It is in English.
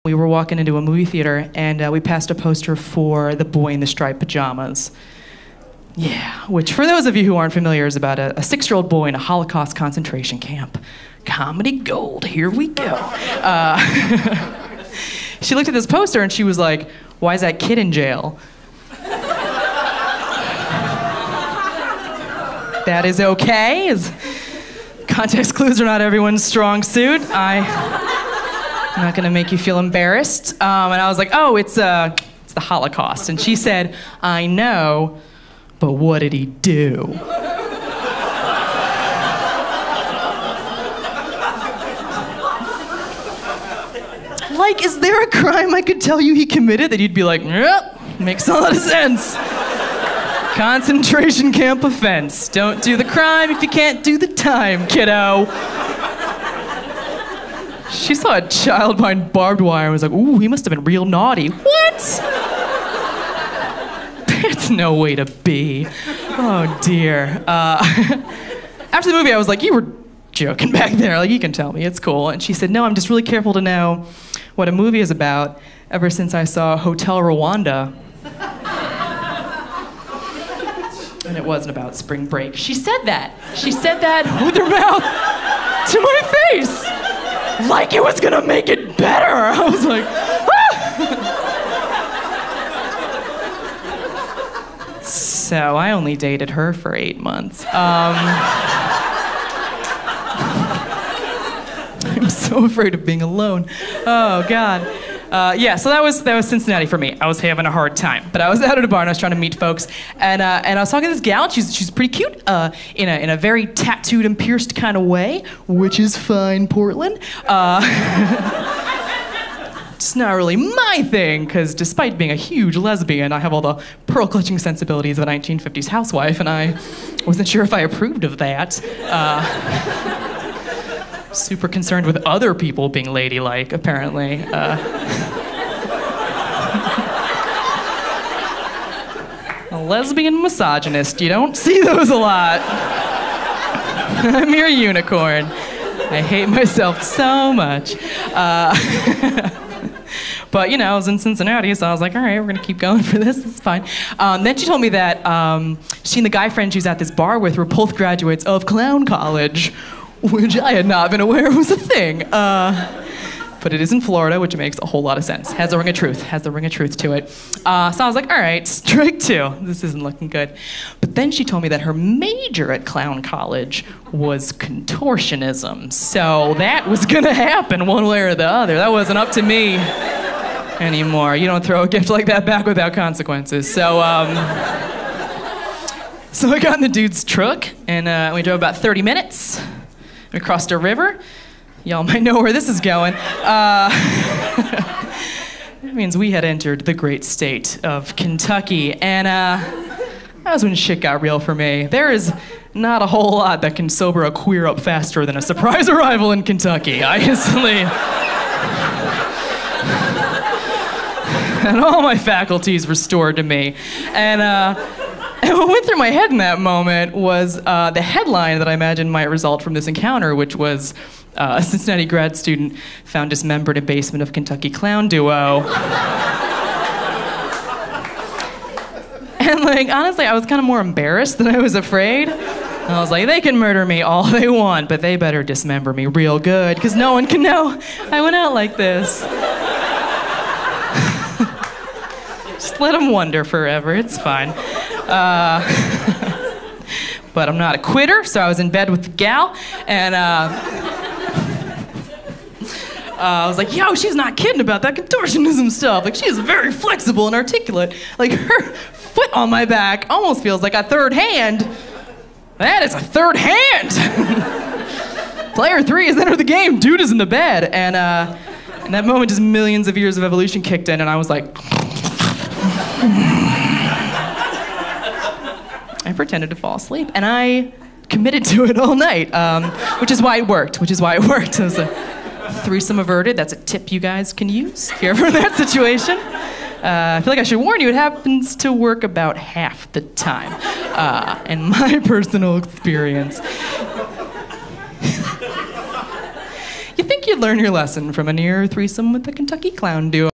We were walking into a movie theater, and we passed a poster for The Boy in the Striped Pajamas. Yeah, which for those of you who aren't familiar is about a 6-year-old boy in a Holocaust concentration camp. Comedy gold, here we go. She looked at this poster and she was like, "Why is that kid in jail?" That is okay. Context clues are not everyone's strong suit. I'm not gonna make you feel embarrassed. And I was like, "Oh, it's the Holocaust." And she said, "I know, but what did he do?" Like, is there a crime I could tell you he committed that you'd be like, "Yep, makes a lot of sense. Concentration camp offense. Don't do the crime if you can't do the time, kiddo." She saw a child behind barbed wire and was like, "Ooh, he must have been real naughty." What? That's no way to be. Oh, dear. After the movie, I was like, "You were joking back there. Like, you can tell me. It's cool." And she said, "No, I'm just really careful to know what a movie is about ever since I saw Hotel Rwanda." And it wasn't about spring break. She said that. She said that with her mouth to my face. Like it was gonna make it better. I was like, ah! So I only dated her for 8 months. I'm so afraid of being alone. Oh, God. Yeah, so that was Cincinnati for me. I was having a hard time, but I was out at a bar and I was trying to meet folks, and I was talking to this gal. She's pretty cute, in a very tattooed and pierced kind of way, which is fine, Portland. It's not really my thing, because despite being a huge lesbian, I have all the pearl-clutching sensibilities of a 1950s housewife, and I wasn't sure if I approved of that. Super concerned with other people being ladylike, apparently. A lesbian misogynist, you don't see those a lot. I'm your unicorn. I hate myself so much. But, you know, I was in Cincinnati, so I was like, all right, we're gonna keep going for this, it's fine. Then she told me that she and the guy friend she was at this bar with were both graduates of clown college, which I had not been aware was a thing. But it is in Florida, which makes a whole lot of sense. Has a ring of truth to it. So I was like, all right, strike two. This isn't looking good. But then she told me that her major at clown college was contortionism. So that was gonna happen one way or the other. That wasn't up to me anymore. You don't throw a gift like that back without consequences. So, so I got in the dude's truck, and we drove about 30 minutes. We crossed a river. Y'all might know where this is going. It means we had entered the great state of Kentucky, and that was when shit got real for me. There is not a whole lot that can sober a queer up faster than a surprise arrival in Kentucky, honestly. And all my faculties restored to me. And what went through my head in that moment was the headline that I imagined might result from this encounter, which was a Cincinnati grad student found dismembered in basement of Kentucky clown duo. And like, honestly, I was kind of more embarrassed than I was afraid. And I was like, they can murder me all they want, but they better dismember me real good, because no one can know I went out like this. Just let them wonder forever, it's fine. But I'm not a quitter, so I was in bed with the gal, and I was like, yo, she's not kidding about that contortionism stuff. Like, she is very flexible and articulate. Like, her foot on my back almost feels like a third hand. That is a third hand! Player 3 has entered the game, dude is in the bed. And in that moment, just millions of years of evolution kicked in, and I was like, I pretended to fall asleep, and I committed to it all night, which is why it worked, It was a threesome averted. That's a tip you guys can use if you're ever in that situation. I feel like I should warn you, it happens to work about half the time, in my personal experience. You think you'd learn your lesson from a near threesome with the Kentucky Clown duo.